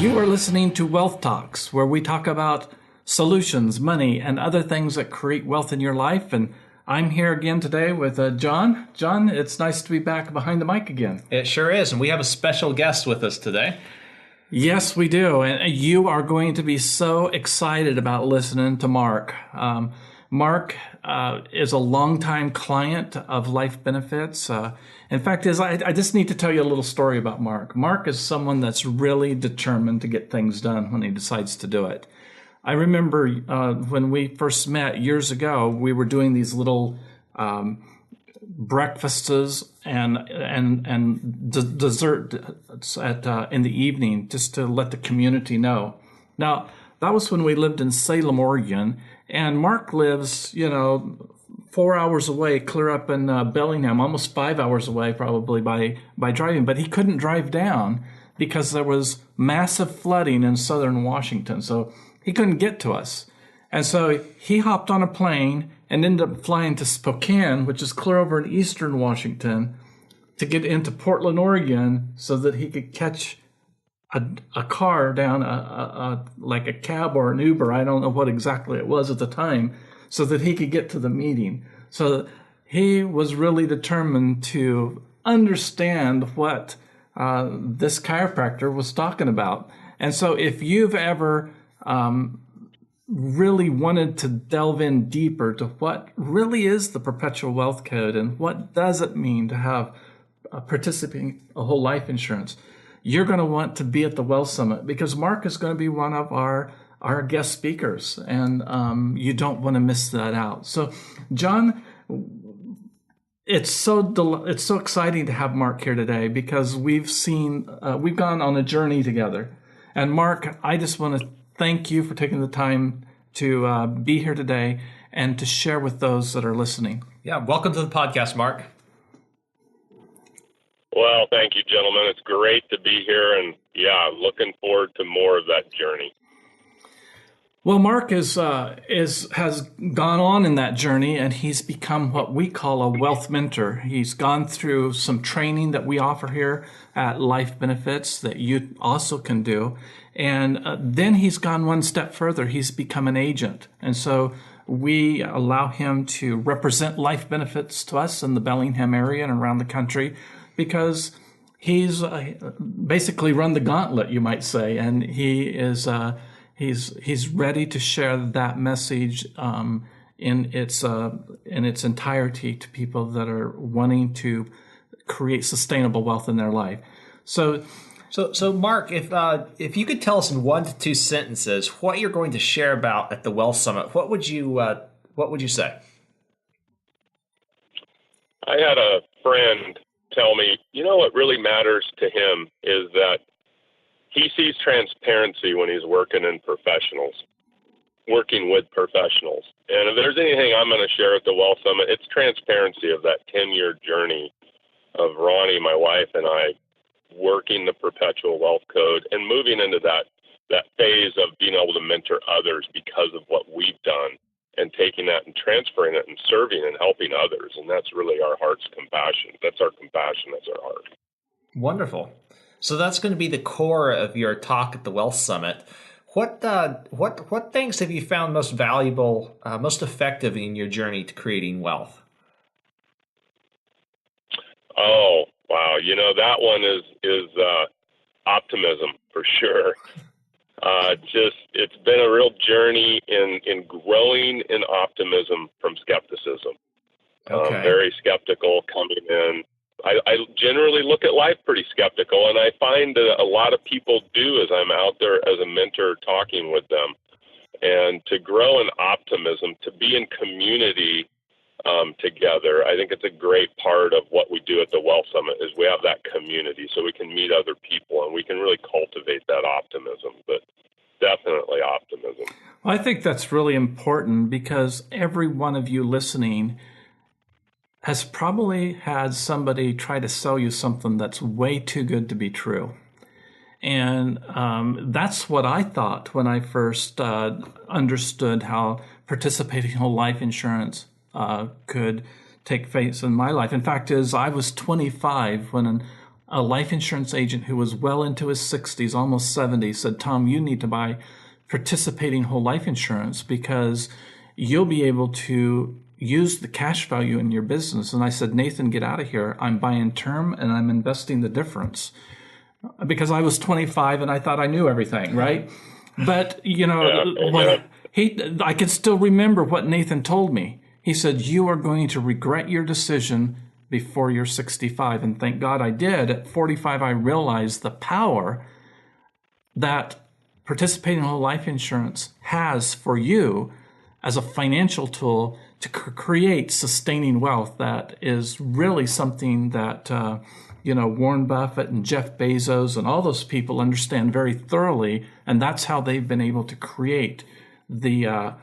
You are listening to Wealth Talks, where we talk about solutions, money, and other things that create wealth in your life. And I'm here again today with John. John, it's nice to be back behind the mic again. It sure is. And we have a special guest with us today. Yes, we do. And you are going to be so excited about listening to Mark. Mark is a longtime client of Life Benefits. In fact, I just need to tell you a little story about Mark. Mark is someone that's really determined to get things done when he decides to do it. I remember when we first met years ago, we were doing these little breakfasts and dessert in the evening just to let the community know. Now, that was when we lived in Salem, Oregon, and Mark lives, 4 hours away, clear up in Bellingham, almost 5 hours away probably by driving. But he couldn't drive down because there was massive flooding in southern Washington, so he couldn't get to us. And so he hopped on a plane and ended up flying to Spokane, which is clear over in eastern Washington, to get into Portland, Oregon, so that he could catch a car down, like a cab or an Uber. I don't know what exactly it was at the time, so that he could get to the meeting. So he was really determined to understand what this chiropractor was talking about. And so if you've ever really wanted to delve in deeper to what really is the Perpetual Wealth Code and what does it mean to have participating a whole life insurance, you're going to want to be at the Wealth Summit, because Mark is going to be one of our guest speakers, and you don't want to miss that out. So, John, it's so exciting to have Mark here today, because we've gone on a journey together. And Mark, I just want to thank you for taking the time to be here today and to share with those that are listening. Yeah, welcome to the podcast, Mark. Well, thank you, gentlemen. It's great to be here, and looking forward to more of that journey. Well, Mark has gone on in that journey, and he's become what we call a wealth mentor. He's gone through some training that we offer here at Life Benefits that you also can do. And then he's gone one step further. He's become an agent. And so we allow him to represent Life Benefits to us in the Bellingham area and around the country, because he's basically run the gauntlet, you might say. And he is he's ready to share that message in its entirety to people that are wanting to create sustainable wealth in their life. So Mark, if you could tell us in 1 to 2 sentences what you're going to share about at the Wealth Summit, what would you say? I had a friend tell me, what really matters to him is that he sees transparency when he's working with professionals. And if there's anything I'm going to share at the Wealth Summit, it's transparency of that 10-year journey of Ronnie, my wife, and I working the Perpetual Wealth Code and moving into that phase of being able to mentor others because of what we've done, and taking that and transferring it and serving and helping others. And that's really our heart's compassion. That's our compassion. That's our heart. Wonderful. So that's going to be the core of your talk at the Wealth Summit. What things have you found most valuable, most effective in your journey to creating wealth? Oh, wow. That one is optimism for sure. It's been a real journey in growing in optimism from skepticism. Okay. Very skeptical coming in. I generally look at life pretty skeptical, and I find that a lot of people do as I'm out there as a mentor talking with them. And to grow in optimism, to be in community together, I think it's a great part of what we do at the Wealth Summit is we have that community so we can meet other people and we can really cultivate that optimism, but definitely optimism. Well, I think that's really important, because every one of you listening has probably had somebody try to sell you something that's way too good to be true. And that's what I thought when I first understood how participating in whole life insurance could take place in my life. In fact, I was 25 when a life insurance agent who was well into his 60s, almost 70, said, Tom, you need to buy participating whole life insurance because you'll be able to use the cash value in your business. And I said, Nathan, get out of here. I'm buying term and I'm investing the difference. Because I was 25 and I thought I knew everything, right? But, I can still remember what Nathan told me. He said, you are going to regret your decision before you're 65. And thank God I did. At 45, I realized the power that participating in whole life insurance has for you as a financial tool to create sustaining wealth. That is really something that, Warren Buffett and Jeff Bezos and all those people understand very thoroughly. And that's how they've been able to create the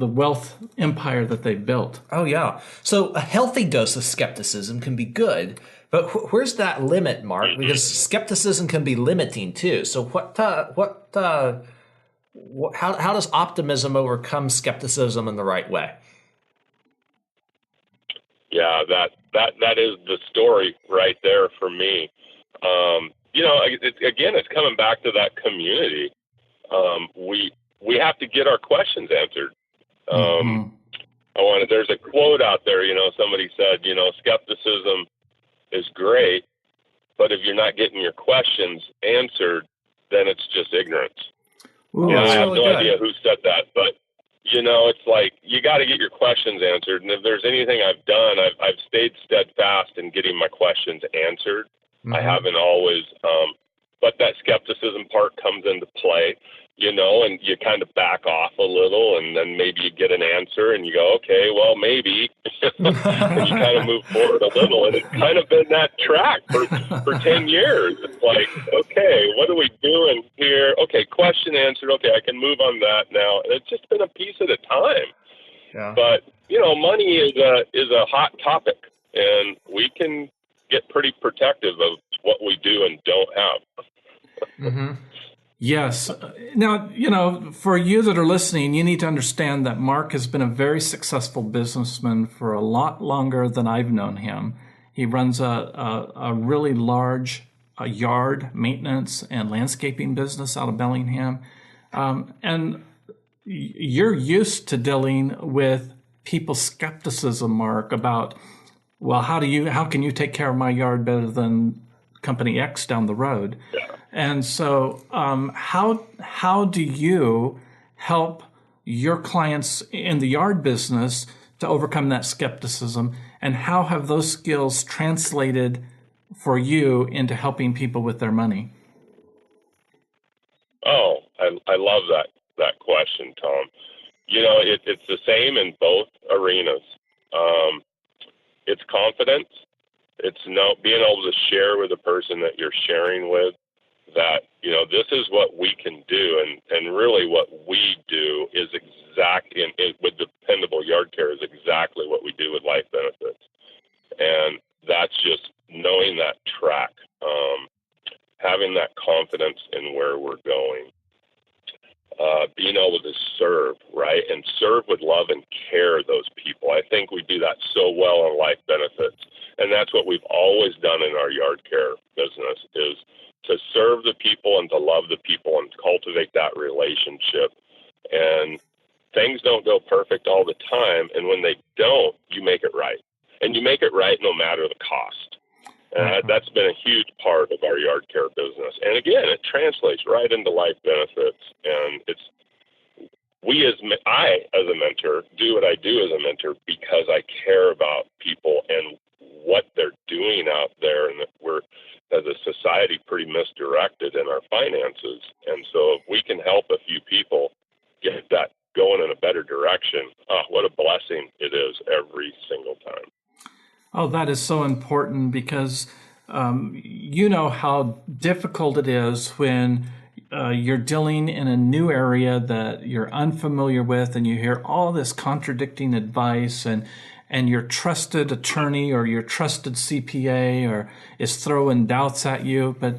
wealth empire that they've built. Oh, yeah. So a healthy dose of skepticism can be good, but where's that limit, Mark? Because skepticism can be limiting too. So how does optimism overcome skepticism in the right way? Yeah, that is the story right there for me. It's coming back to that community. We have to get our questions answered. There's a quote out there, somebody said, skepticism is great, but if you're not getting your questions answered, then it's just ignorance. Ooh, I have no idea who said that, but it's like you got to get your questions answered. And if there's anything I've done, I've stayed steadfast in getting my questions answered. Mm-hmm. I haven't always, but that skepticism part comes into play, and you kind of back off a little, and then maybe you get an answer and you go, okay, well, maybe, and you kind of move forward a little. And it's kind of been that track for 10 years. It's like, okay, what are we doing here? Okay, question answered. Okay, I can move on that now. And it's just been a piece at a time. Yeah. But, money is a hot topic, and we can get pretty protective of what we do and don't have. Mm-hmm. Yes. Now, for you that are listening, you need to understand that Mark has been a very successful businessman for a lot longer than I've known him. He runs a really large yard maintenance and landscaping business out of Bellingham. And you're used to dealing with people's skepticism, Mark, about, well, how can you take care of my yard better than Company X down the road? Yeah. And so how do you help your clients in the yard business to overcome that skepticism? And how have those skills translated for you into helping people with their money? Oh, I love that question, Tom. It's the same in both arenas. It's confidence. It's being able to share with the person that you're sharing with that, this is what we can do. And really what we do is with dependable yard care is exactly what we do with life benefits. And that's just knowing that track, having that confidence in where we're going, being able to serve, right? And serve with love and care those people. I think we do that so well on life benefits. And that's what we've always done in our yard care business, is to serve the people and to love the people and cultivate that relationship. And things don't go perfect all the time. And when they don't, you make it right. And you make it right no matter the cost. And that's been a huge part of our yard care business. And again, it translates right into life benefits. And I, as a mentor, do what I do as a mentor because I care about people and what they're doing out there, and that we're, as a society, pretty misdirected in our finances. And so if we can help a few people get that going in a better direction, what a blessing it is every single time. Oh, that is so important because you know how difficult it is when you're dealing in a new area that you're unfamiliar with, and you hear all this contradicting advice, and your trusted attorney or your trusted CPA is throwing doubts at you. But,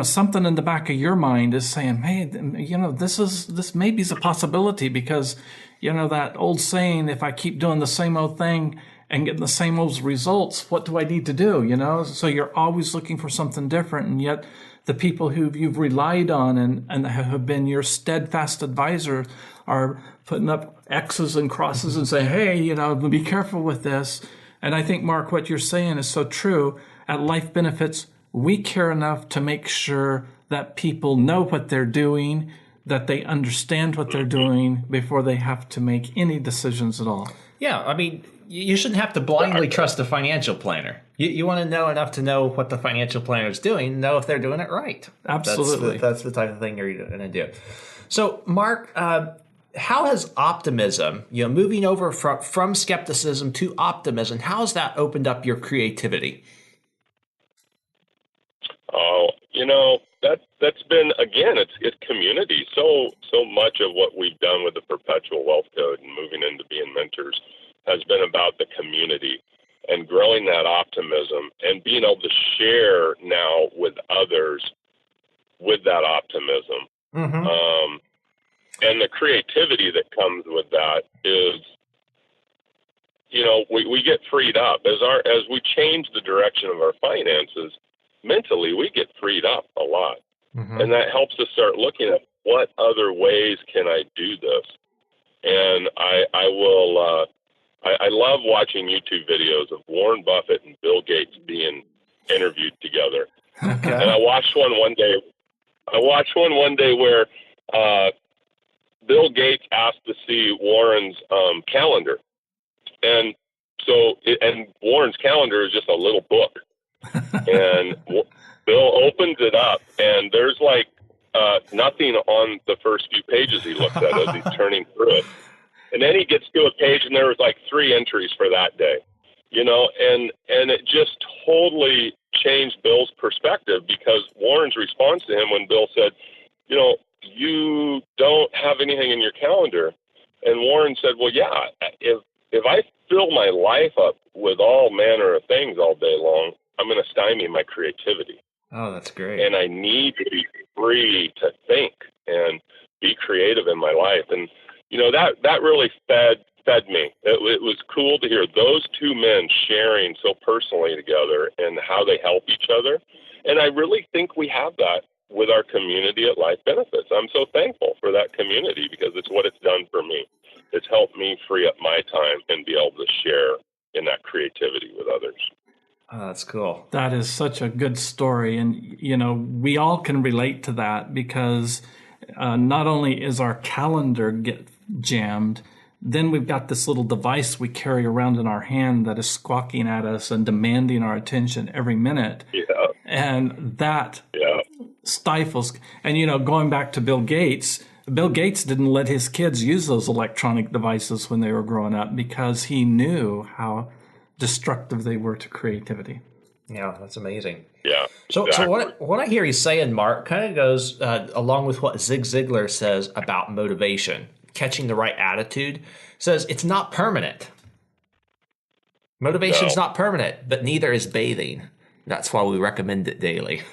something in the back of your mind is saying, hey, this maybe is a possibility because, that old saying, if I keep doing the same old thing and getting the same old results. What do I need to do? So you're always looking for something different. And yet the people who you've relied on and have been your steadfast advisor are putting up X's and crosses and saying, hey, be careful with this. And I think, Mark, what you're saying is so true. At Life Benefits, we care enough to make sure that people know what they're doing, that they understand what they're doing before they have to make any decisions at all. Yeah, I mean, you shouldn't have to blindly trust a financial planner. You want to know enough to know what the financial planner is doing, know if they're doing it right. Absolutely. That's the type of thing you're going to do. So, Mark, how has optimism, moving over from skepticism to optimism, how has that opened up your creativity? Oh, that's been, again, it's community. So much of what we've done with the Perpetual Wealth Code and moving into being mentors has been about the community and growing that optimism and being able to share now with others with that optimism. Mm-hmm. And the creativity that comes with that is, we get freed up as we change the direction of our finances. Mentally, we get freed up a lot. Mm-hmm. And that helps us start looking at what other ways can I do this. And I love watching YouTube videos of Warren Buffett and Bill Gates being interviewed together. Okay. And I watched one one day where Bill Gates asked to see Warren's calendar. And Warren's calendar is just a little book. And Bill opens it up, and there's nothing on the first few pages he looks at as he's turning through it. And then he gets to a page, and there was 3 entries for that day, and it just totally changed Bill's perspective, because Warren's response to him when Bill said, you don't have anything in your calendar. And Warren said, well, yeah, if I fill my life up with all manner of things all day long, I'm going to stymie my creativity. Oh, that's great. And I need to be free to think and be creative in my life. And, that really fed me. It was cool to hear those two men sharing so personally together and how they help each other. And I really think we have that with our community at Life Benefits. I'm so thankful for that community, because it's what it's done for me. It's helped me free up my time and be able to share in that creativity with others. Oh, that's cool. That is such a good story. And, we all can relate to that, because not only is our calendar get jammed, then we've got this little device we carry around in our hand that is squawking at us and demanding our attention every minute. Yeah. And that stifles. And, going back to Bill Gates didn't let his kids use those electronic devices when they were growing up, because he knew how destructive they were to creativity. Yeah, that's amazing. Yeah. So what I hear you saying, Mark, kind of goes along with what Zig Ziglar says about motivation. Catching the right attitude, says it's not permanent. Motivation's not permanent, but neither is bathing. That's why we recommend it daily.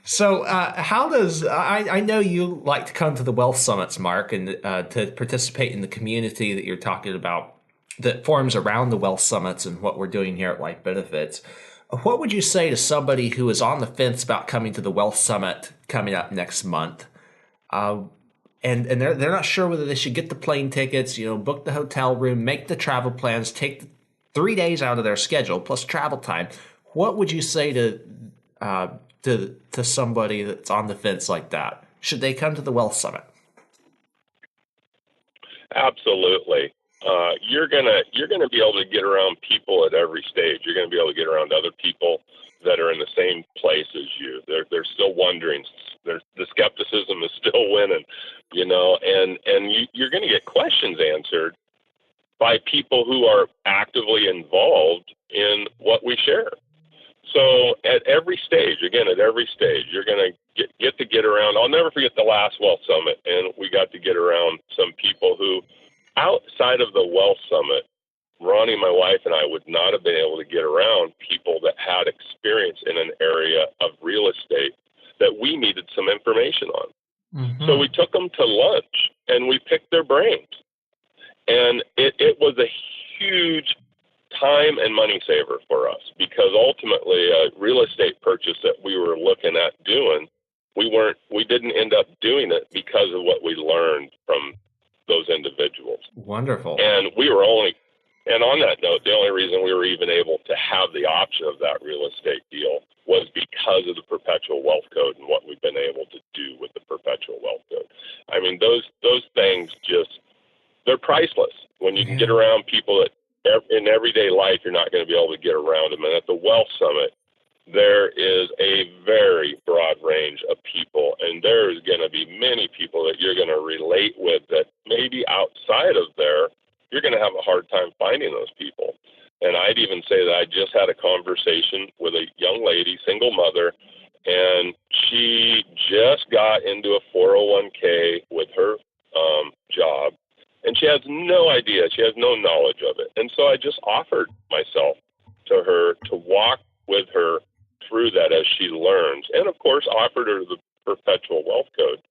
So how does, I know you like to come to the Wealth Summits, Mark, and to participate in the community that you're talking about that forms around the Wealth Summits and what we're doing here at Life Benefits. What would you say to somebody who is on the fence about coming to the Wealth Summit coming up next month? And they're not sure whether they should get the plane tickets, book the hotel room, make the travel plans, take 3 days out of their schedule plus travel time. What would you say to somebody that's on the fence like that? Should they come to the Wealth Summit? Absolutely. You're gonna be able to get around people at every stage. You're gonna be able to get around other people that are in the same place as you. They're still wondering. The skepticism is still winning, and you're going to get questions answered by people who are actively involved in what we share. So at every stage, you're going to get around. I'll never forget the last Wealth Summit, and we got to get around some people who, outside of the Wealth Summit, Ronnie, my wife, and I would not have been able to get around people that had experience in an area of real estate that we needed some information on. So we took them to lunch and we picked their brains. And it was a huge time and money saver for us, because ultimately a real estate purchase that we were looking at doing, we didn't end up doing it because of what we learned from those individuals. Wonderful. And on that note, the only reason we were even able to have the option of that real estate deal was because of the Perpetual Wealth Code and what we've been able to do with the Perpetual Wealth Code. I mean, those things they're priceless. When you can get around people that in everyday life, you're not going to be able to get around them. And at the Wealth Summit, there is a very broad range of people, and there's going to be many people that you're going to relate with that maybe outside of there, you're going to have a hard time finding those people. And I'd even say that I just had a conversation with a young lady, single mother, and she just got into a 401k with her job, and she has no idea. She has no knowledge of it. And so I just offered myself to her to walk with her through that as she learns, and of course offered her the Perpetual Wealth Code.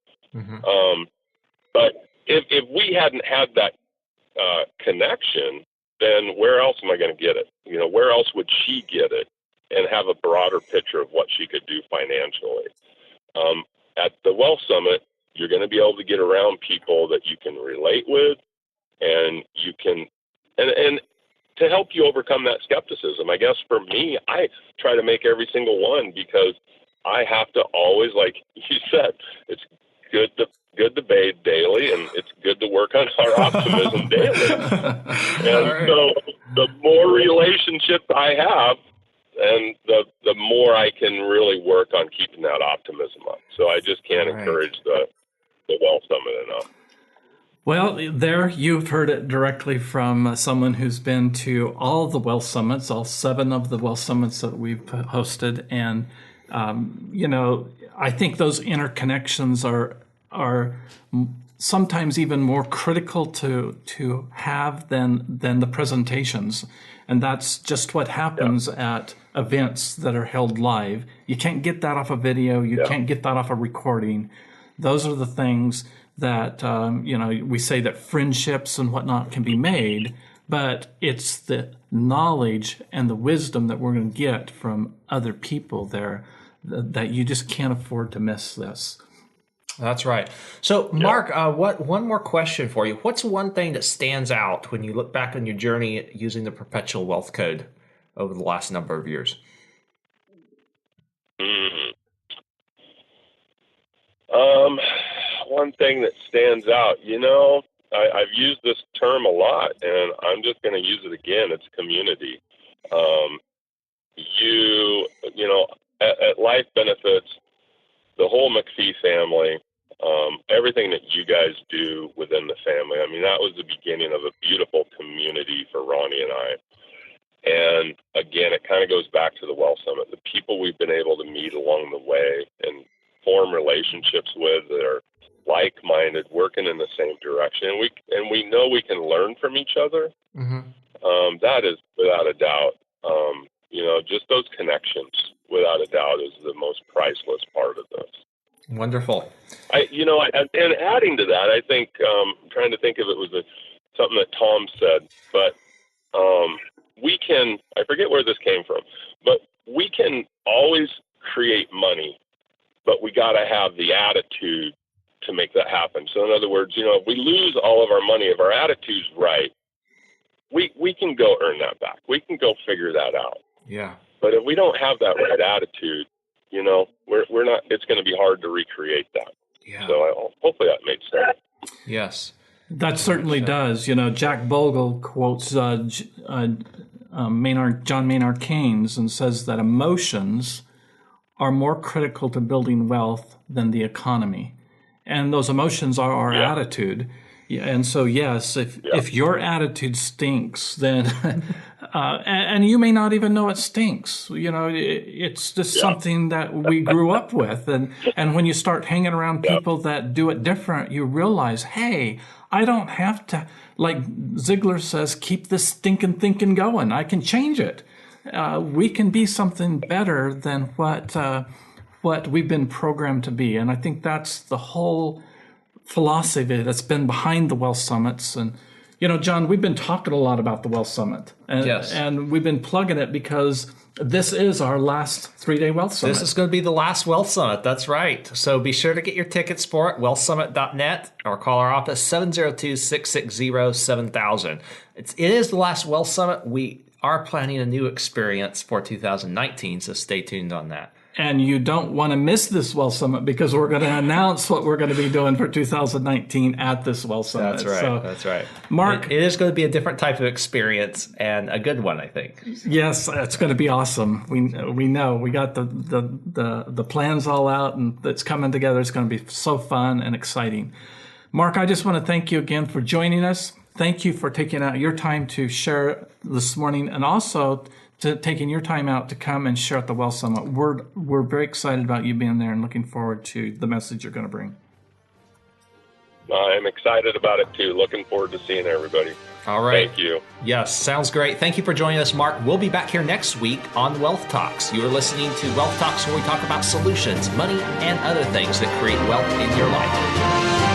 But if we hadn't had that connection, then where else am I going to get it? You know, where else would she get it and have a broader picture of what she could do financially? At the Wealth Summit, you're going to be able to get around people that you can relate with, and you can, and to help you overcome that skepticism. I guess for me, I try to make every single one, because I have to always, like you said, it's good to bathe daily, and it's good to work on our optimism daily. And so the more relationships I have, and the more I can really work on keeping that optimism up. So I just can't encourage the Wealth Summit enough. Well, there you've heard it directly from someone who's been to all the Wealth Summits, all 7 of the Wealth Summits that we've hosted. And, I think those interconnections are sometimes even more critical to have than the presentations. And that's just what happens at events that are held live. You can't get that off a video. You can't get that off a recording. Those are the things that, we say that friendships and whatnot can be made, but it's the knowledge and the wisdom that we're going to get from other people there that you just can't afford to miss this. That's right. So, Mark, one more question for you. What's one thing that stands out when you look back on your journey using the Perpetual Wealth Code over the last number of years? One thing that stands out, I've used this term a lot, and I'm just going to use it again. It's community. At Life Benefits, the whole McPhee family, everything that you guys do within the family, I mean, that was the beginning of a beautiful community for Ronnie and I. And again, it kind of goes back to the Wealth Summit. The people we've been able to meet along the way and form relationships with that are like-minded, working in the same direction, and we know we can learn from each other. That is without a doubt, just those connections, without a doubt, is the most priceless part of this. Wonderful. And adding to that, I think, I'm trying to think if it was something that Tom said, but we can, I forget where this came from, but we can always create money, but we got to have the attitude to make that happen. So in other words, if we lose all of our money, if our attitude's right, we can go earn that back. We can go figure that out. Yeah. But if we don't have that right attitude, we're not, it's going to be hard to recreate that. Yeah. So hopefully that made sense. Yes. That certainly does. Jack Bogle quotes John Maynard Keynes and says that emotions are more critical to building wealth than the economy. And those emotions are our attitude. And so, yes, if your attitude stinks, then, and you may not even know it stinks, it's just something that we grew up with. And when you start hanging around people that do it different, you realize, hey, I don't have to, like Ziegler says, keep this stinking thinking going. I can change it. We can be something better than what what we've been programmed to be. And I think that's the whole philosophy that's been behind the Wealth Summits. And, John, we've been talking a lot about the Wealth Summit. And, yes. And we've been plugging it because this is our last 3-day Wealth Summit. This is going to be the last Wealth Summit. That's right. So be sure to get your tickets for it, wealthsummit.net, or call our office, 702-660-7000. It is the last Wealth Summit. We are planning a new experience for 2019, so stay tuned on that. And you don't want to miss this Wealth Summit because we're going to announce what we're going to be doing for 2019 at this Wealth Summit. That's right. So, that's right. Mark, it is going to be a different type of experience and a good one, I think. Yes, it's going to be awesome. We know we got the plans all out, and it's coming together. It's going to be so fun and exciting. Mark, I just want to thank you again for joining us. Thank you for taking out your time to share this morning, and also to taking your time out to come and share at the Wealth Summit. We're very excited about you being there and looking forward to the message you're going to bring. I'm excited about it too. Looking forward to seeing everybody. All right. Thank you. Yes, sounds great. Thank you for joining us, Mark. We'll be back here next week on Wealth Talks. You are listening to Wealth Talks, where we talk about solutions, money, and other things that create wealth in your life.